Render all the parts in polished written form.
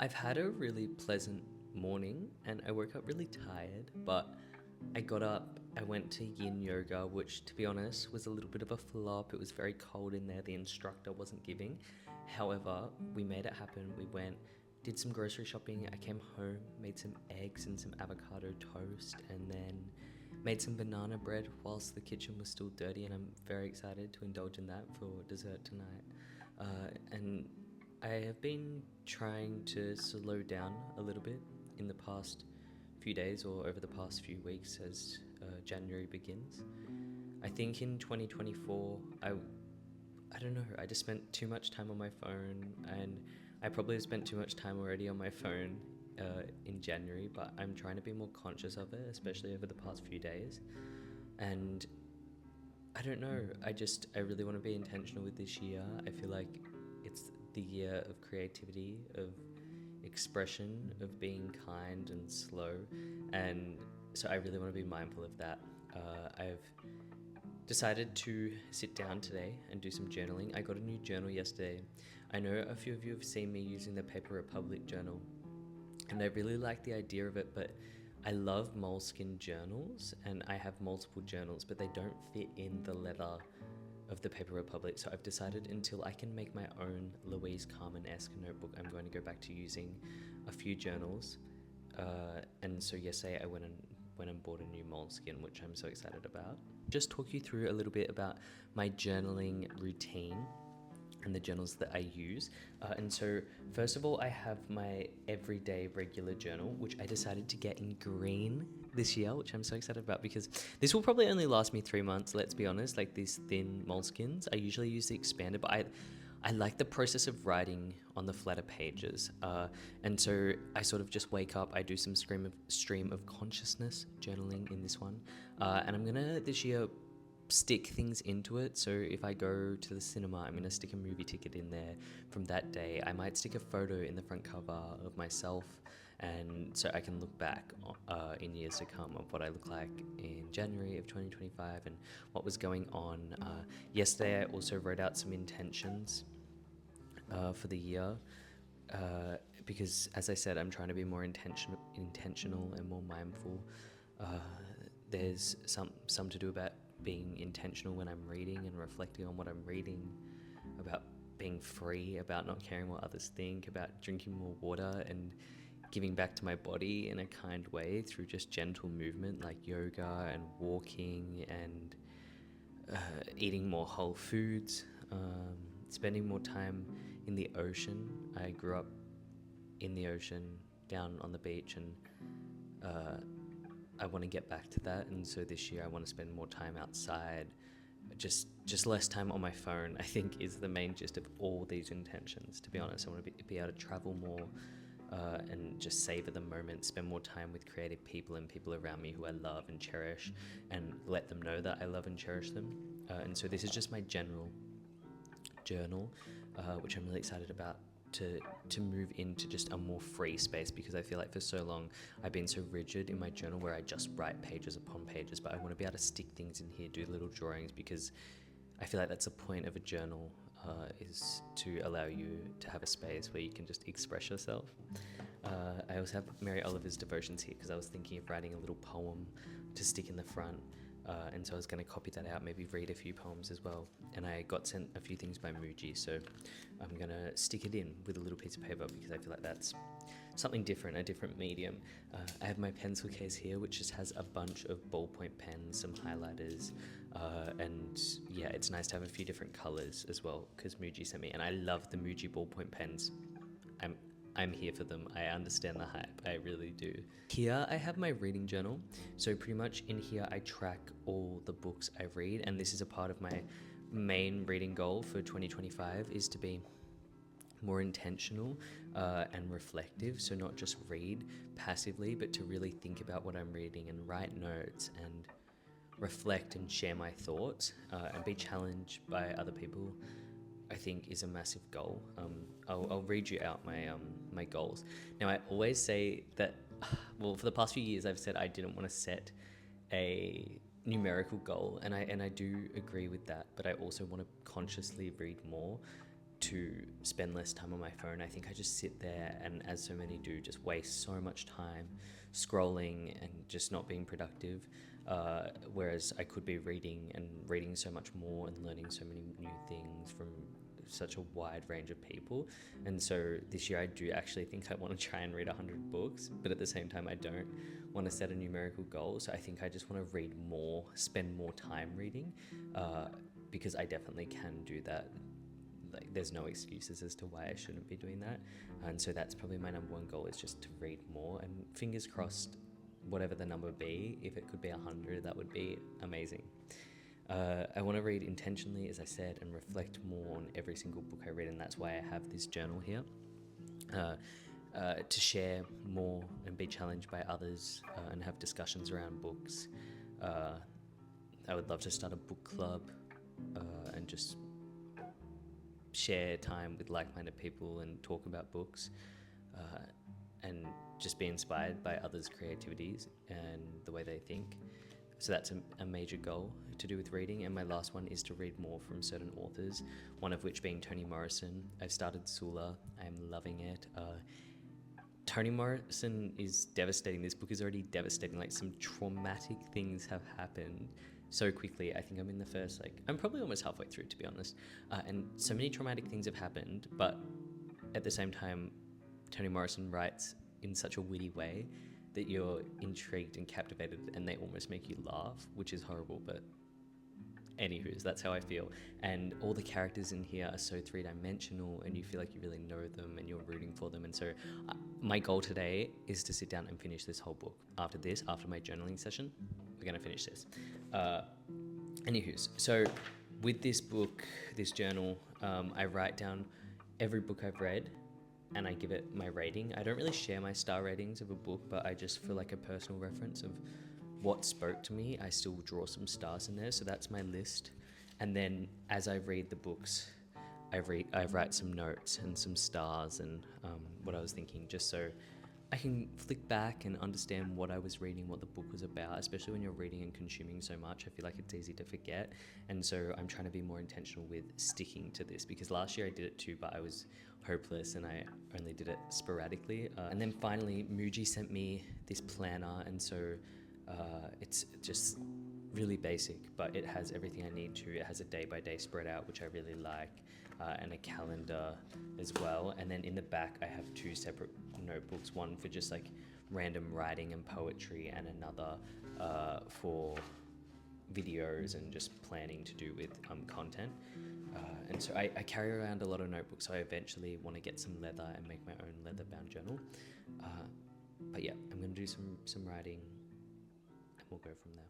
I've had a really pleasant morning and I woke up really tired, but I got up, I went to yin yoga, which to be honest was a little bit of a flop. It was very cold in there, the instructor wasn't giving. However, we made it happen. We went, did some grocery shopping, I came home, made some eggs and some avocado toast, and then made some banana bread whilst the kitchen was still dirty, and I'm very excited to indulge in that for dessert tonight. And I have been trying to slow down a little bit in the past few days or over the past few weeks as January begins. I think in 2024, I don't know, I just spent too much time on my phone, and I probably have spent too much time already on my phone in January, but I'm trying to be more conscious of it, especially over the past few days. And I don't know, I really want to be intentional with this year. I feel like it's the year of creativity, of expression, of being kind and slow, and so I really want to be mindful of that. I've decided to sit down today and do some journaling. I got a new journal yesterday. I know a few of you have seen me using the Paper Republic journal, and I really like the idea of it, but I love moleskin journals, and I have multiple journals, but they don't fit in the leather of the Paper Republic. So I've decided until I can make my own Louise Carmen-esque notebook, I'm going to go back to using a few journals. And so yesterday I went and bought a new moleskin, which I'm so excited about. Just talk you through a little bit about my journaling routine and the journals that I use. And so first of all, I have my everyday regular journal, which I decided to get in green this year, which I'm so excited about because this will probably only last me 3 months, let's be honest, like these thin moleskins. I usually use the expanded, but I like the process of writing on the flatter pages. And so I sort of just wake up, I do some stream of consciousness journaling in this one. And I'm gonna this year stick things into it. So if I go to the cinema, I'm going to stick a movie ticket in there from that day. I might stick a photo in the front cover of myself, and so I can look back in years to come of what I look like in January of 2025 and what was going on. Yesterday I also wrote out some intentions for the year, because as I said, I'm trying to be more intentional and more mindful. There's some to do about being intentional when I'm reading and reflecting on what I'm reading, about being free, about not caring what others think, about drinking more water and giving back to my body in a kind way through just gentle movement like yoga and walking and eating more whole foods, spending more time in the ocean. I grew up in the ocean down on the beach, and I want to get back to that, and so this year I want to spend more time outside, just less time on my phone, I think is the main gist of all these intentions. To be honest, I want to be able to travel more, and just savor the moment, spend more time with creative people and people around me who I love and cherish, and let them know that I love and cherish them. And so this is just my general journal, which I'm really excited about, to move into just a more free space, because I feel like for so long I've been so rigid in my journal where I just write pages upon pages, but I want to be able to stick things in here, do little drawings, because I feel like that's the point of a journal, is to allow you to have a space where you can just express yourself. I also have Mary Oliver's devotions here because I was thinking of writing a little poem to stick in the front. And so I was going to copy that out, maybe read a few poems as well. And I got sent a few things by Muji, so I'm going to stick it in with a little piece of paper because I feel like that's something different, a different medium. I have my pencil case here, which just has a bunch of ballpoint pens, some highlighters, and yeah, it's nice to have a few different colors as well because Muji sent me, and I love the Muji ballpoint pens. I'm here for them. I understand the hype. I really do. Here I have my reading journal. So pretty much in here I track all the books I read, and this is a part of my main reading goal for 2025 is to be more intentional and reflective. So not just read passively, but to really think about what I'm reading and write notes and reflect and share my thoughts, and be challenged by other people, I think is a massive goal. I'll read you out my goals. Now I always say that, well, for the past few years I've said I didn't want to set a numerical goal, and I do agree with that, but I also want to consciously read more. to spend less time on my phone. I think I just sit there and, as so many do, just waste so much time scrolling and just not being productive. Whereas I could be reading and reading so much more and learning so many new things from such a wide range of people. And so this year I do actually think I want to try and read 100 books, but at the same time I don't want to set a numerical goal. So I think I just want to read more, spend more time reading, because I definitely can do that. Like, there's no excuses as to why I shouldn't be doing that. And so that's probably my number one goal, is just to read more, and fingers crossed, whatever the number be, if it could be 100, that would be amazing. I want to read intentionally, as I said, and reflect more on every single book I read, and that's why I have this journal here, to share more and be challenged by others, and have discussions around books. I would love to start a book club, and just share time with like-minded people and talk about books, and just be inspired by others' creativities and the way they think. So that's a major goal to do with reading. And my last one is to read more from certain authors, one of which being Toni Morrison. I've started Sula. I'm loving it. Toni Morrison is devastating. This book is already devastating. Like, some traumatic things have happened so quickly. I think I'm in the first, I'm probably almost halfway through, to be honest. And so many traumatic things have happened, but at the same time, Toni Morrison writes in such a witty way that you're intrigued and captivated, and they almost make you laugh, which is horrible, but anywho's, that's how I feel. And all the characters in here are so three-dimensional, and you feel like you really know them and you're rooting for them. And so my goal today is to sit down and finish this whole book. After my journaling session, we're going to finish this. Anywho's, so with this book, this journal, I write down every book I've read, and I give it my rating. I don't really share my star ratings of a book, but I just, for like a personal reference of what spoke to me, I still draw some stars in there. So that's my list. And then as I read the books, I write some notes and some stars and what I was thinking, just so I can flick back and understand what I was reading, what the book was about. Especially when you're reading and consuming so much, I feel like it's easy to forget. And so I'm trying to be more intentional with sticking to this, because last year I did it too, but I was hopeless and I only did it sporadically. And then finally, Muji sent me this planner, and so it's just really basic, but it has everything I need to. It has a day-by-day spread out, which I really like, and a calendar as well. And then in the back, I have two separate notebooks, one for just like random writing and poetry, and another for videos and just planning to do with content. And so I carry around a lot of notebooks, so I eventually want to get some leather and make my own leather-bound journal. But yeah, I'm going to do some writing, and we'll go from there.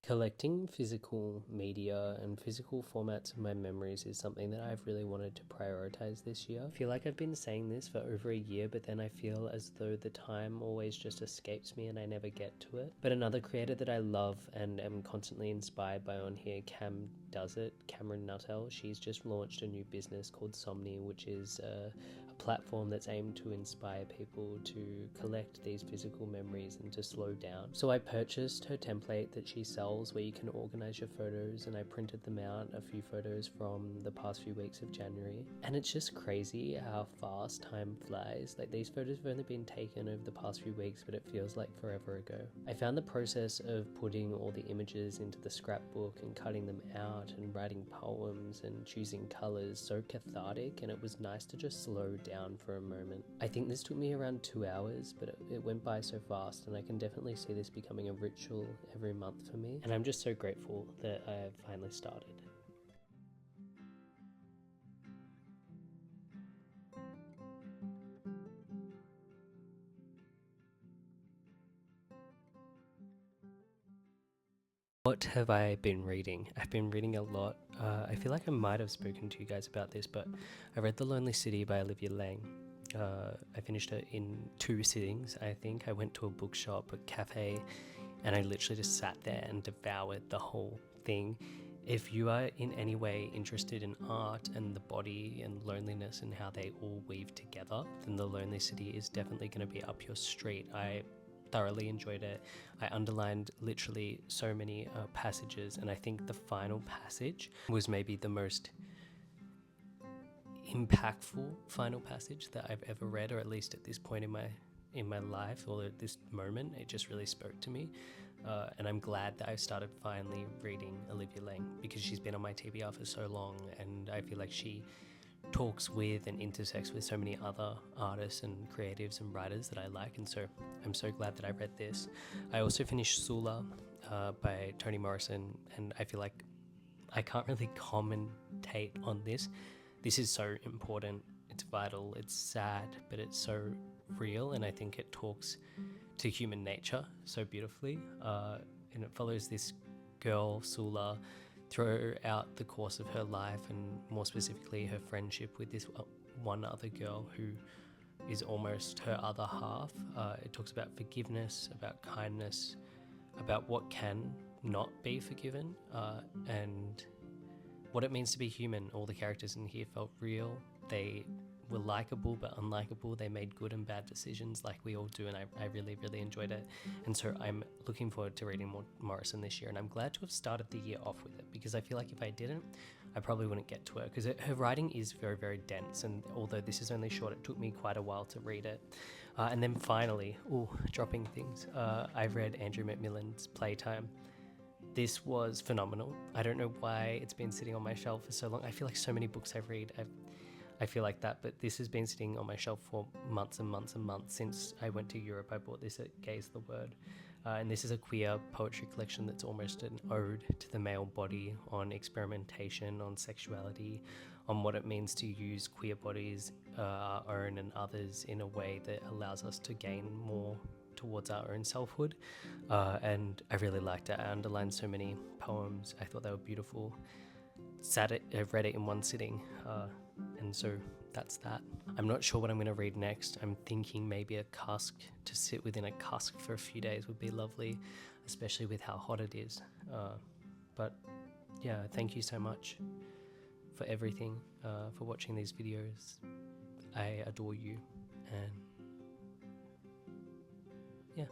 Collecting physical media and physical formats of my memories is something that I've really wanted to prioritize this year. I feel like I've been saying this for over a year, but then I feel as though the time always just escapes me and I never get to it. But another creator that I love and am constantly inspired by on here, Cameron Nuttall, she's just launched a new business called Somni, which is a platform that's aimed to inspire people to collect these physical memories and to slow down. So I purchased her template that she sells where you can organize your photos, and I printed them out, a few photos from the past few weeks of January. And it's just crazy how fast time flies. Like, these photos have only been taken over the past few weeks, but it feels like forever ago. I found the process of putting all the images into the scrapbook and cutting them out and writing poems and choosing colors so cathartic, and it was nice to just slow down for a moment. I think this took me around 2 hours, but it went by so fast, and I can definitely see this becoming a ritual every month for me, and I'm just so grateful that I have finally started. What have I been reading? I've been reading a lot. I feel like I might have spoken to you guys about this, but I read The Lonely City by Olivia Laing. I finished it in 2 sittings, I think. I went to a bookshop, a cafe, and I literally just sat there and devoured the whole thing. If you are in any way interested in art and the body and loneliness and how they all weave together, then The Lonely City is definitely going to be up your street. I thoroughly enjoyed it. I underlined literally so many passages, and I think the final passage was maybe the most impactful final passage that I've ever read, or at least at this point in my life, or at this moment. It just really spoke to me, and I'm glad that I started finally reading Olivia Laing, because she's been on my TBR for so long, and I feel like she talks with and intersects with so many other artists and creatives and writers that I like, and so I'm so glad that I read this. I also finished Sula by Toni Morrison, and I feel like I can't really commentate on this. This is so important, it's vital, it's sad, but it's so real, and I think it talks to human nature so beautifully, and it follows this girl, Sula, throughout the course of her life, and more specifically her friendship with this one other girl who is almost her other half. It talks about forgiveness, about kindness, about what can not be forgiven, and what it means to be human. All the characters in here felt real. They were likable but unlikable. They made good and bad decisions like we all do, and I really, really enjoyed it. And so I'm looking forward to reading more Morrison this year, and I'm glad to have started the year off with it, because I feel like if I didn't, I probably wouldn't get to it, because her writing is very, very dense, and although this is only short, it took me quite a while to read it. And then finally, dropping things, I read Andrew McMillan's Playtime. This was phenomenal. I don't know why it's been sitting on my shelf for so long. I feel like so many books I read, I feel like that, but this has been sitting on my shelf for months and months and months. Since I went to Europe, I bought this at Gaze the Word. And this is a queer poetry collection that's almost an ode to the male body, on experimentation, on sexuality, on what it means to use queer bodies, our own and others, in a way that allows us to gain more towards our own selfhood. And I really liked it. I underlined so many poems. I thought they were beautiful. I read it in one sitting, and so that's that. I'm not sure what I'm going to read next. I'm thinking maybe a cask, to sit within a cask for a few days would be lovely, especially with how hot it is. But yeah, thank you so much for everything, for watching these videos. I adore you, and yeah.